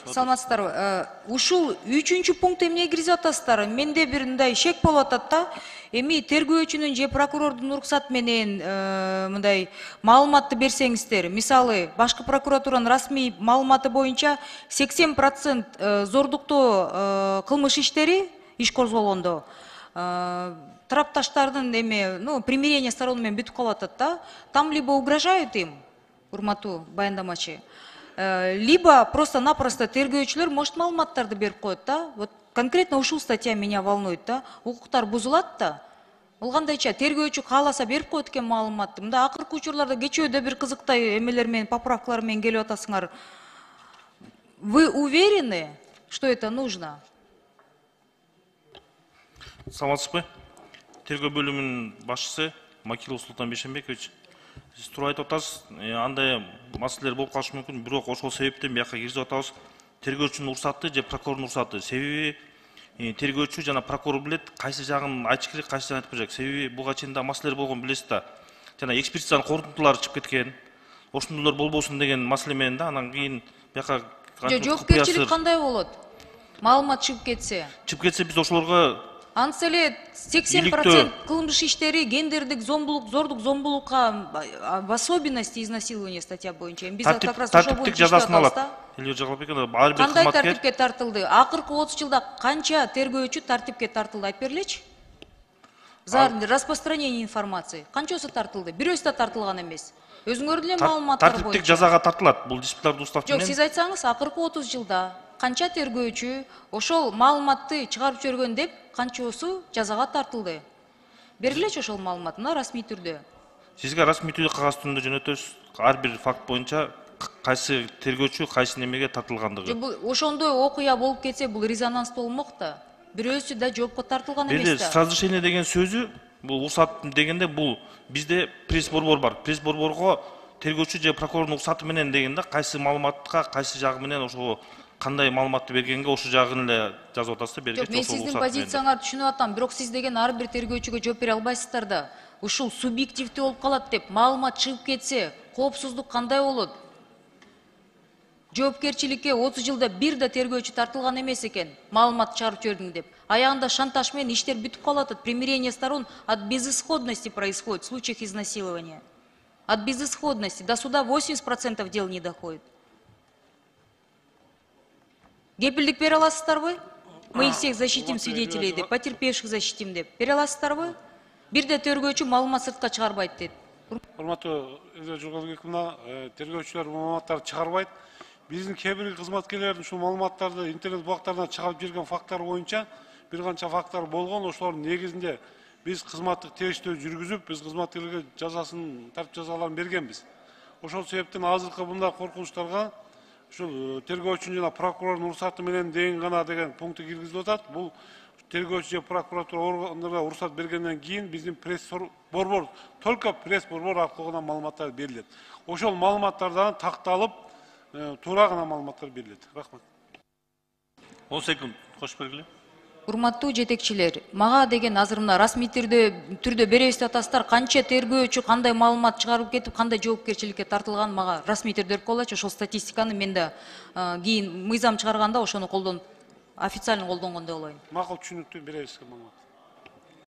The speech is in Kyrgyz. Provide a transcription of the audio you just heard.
Саламатсыздарбы? Ушул 3-чү пункт эмне киргизип атасыздар? Менде бир мындай шек болуп атат да. Эми тергөөчүнүн же прокурордун уруксаты менен мындай маалыматты берсеңиздер, мисалы, башкы прокуратуранын расмий маалыматы боюнча 80% зордуктоо кылмыш иштери иш козголгондо тарапташтардын примирение сторон менен бүтүп калып атат да. Там либо угрожают им, урматтуу баяндамачы, либо просто-напросто тергөөчүлөр может маалыматтарды берип коет да. Вот конкретно ушул статья меня волнует да. Укуктар бузулат да. Бул кандайча тергөөчү кааласа берип коет экен маалыматты. Мында акыркы учурларда кечөөдө бир кызыктай эмелер менен, поправкалар менен келип атасыңар. Вы уверены, что это нужно? Саламатсызбы? Тергөө бөлүмүнүн башчысы Макилов Султан Бейшенбекович. Сиз туура айтып атасыз, андай маселелер болуп калышы мүмкүн, бирок ошол себептен бияка киргизип атабыз. Тергөөчүнүн уруксаты же прокурордун уруксаты. Себеби тергөөчү жана прокурор билет, кайсы жагын айтыш керек, кайсы жагын айтпай керек. Себеби буга чейин да маселелер болгон билесиз да. Жана экспертизанын корутундулары чыгып кеткен. Ошондойлор болбосун деген маселе менен да, анан кийин бияка жоопкерчилик кандай болот? Маалымат чыгып кетсе. Чыгып кетсе биз ошолорго Ансы эле 80% кылмыш иштери гендердик зомбулук, зордук зомбулукка, в особенности изнасилование статья боюнча. Биз как раз ошол боюнча жазасын алат. Кандай тартипке тартылды? Акыркы 30 жылда канча тергөөчү тартипке тартылды, айтып бергилечи? За распространение информации. Канчасы тартылды? Бирөөсү да тартылган эмес. Өзүңөр деле маалыматтар боюнча. Тартиптик жазага тартылат. Бул дисциплинардык устав менен. Жок, сиз айтсаңыз, акыркы 30 жылда канча тергөөчү ошол маалыматты чыгарып жиберген деп канчосу жазага тартылды? Бергилечи ошол маалымат мына расмий түрдө. Сизге расмий түрдө кагаз түрүндө жөнөтөбүз. Ар бир факт боюнча кайсы тергөөчү кайсы немеге тартылгандыгы. Ошондой окуя болуп кетсе, бул резонанстуу болмок да. Бирөөсү да жоопко тартылган эмес да. С разрешения деген сөзү, бул уруксат дегенде бул бизде пресс-борбор бар. Пресс-борборго тергөөчү же прокурордун уруксаты менен дегенде кайсы маалыматка, кайсы жагы менен ошого кандай маалыматты бергенге ошол жагын эле жазып атасыздар, бергич ошол уруксат менен. Мен сиздин позицияңарды түшүнүп атам, бирок сиз деген ар бир тергөөчүгө жооп бере албайсыздар да. Ушул субъективдүү болуп калат деп маалымат чыгып кетсе, коопсуздук кандай болот? Жоопкерчиликке 30 жылда бир да тергөөчү тартылган эмес экен, маалымат чыгарып жибердиң деп. Аягында шантаж менен иштер бүтүп калат, примирение сторон от безысходности происходит в случаях изнасилования. От безысходности до суда 80% дел не доходит. Кепилдик бере аласыздарбы? Мы их всех защитим, свидетелей деп, потерпевших защитим деп. Бере аласыздарбы? Бирде тергөөчү маалымат сыртка чыгарбайт дейт. Урматтуу Жолгобековна, тергөөчүлөр маалыматтарды чыгарбайт. Биздин кээ бир кызматкерлердин ушул маалыматтарды интернет бактарына чыгарып жүргөн факттар боюнча бир канча факттар болгон. Ошолордун негизинде биз кызматтык териштирүү жүргүзүп, биз кызматкерлерге жазасын, тартип жазаларын бергенбиз. Ошол себептен азыркы мындай коркунучтарга ушул тергөөчүнүн жана прокурордун уруксаты менен деген гана деген пункты киргизилип атат. Бул тергөөчү же прокуратура органдарына уруксат бергенден кийин биздин пресс-борбор, только пресс-борбор аркылуу гана маалыматтар берилет. Ошол маалыматтардан такталып, туура гана маалыматтар берилет. Рахмат. 10 секунд кош бергиле. Урматтуу жетекчилер, мага деген азыр мына расмий түрдө беребиз деп атасыздар, канча тергөөчү кандай маалымат чыгарып кетип, кандай жоопкерчиликке тартылган мага расмий түрдө берип коелачы. Ошол статистиканы мен да кийин мыйзам чыгарганда ошону официально колдонгондой болоюн. Макул, түшүнүктүү беребиз маалымат.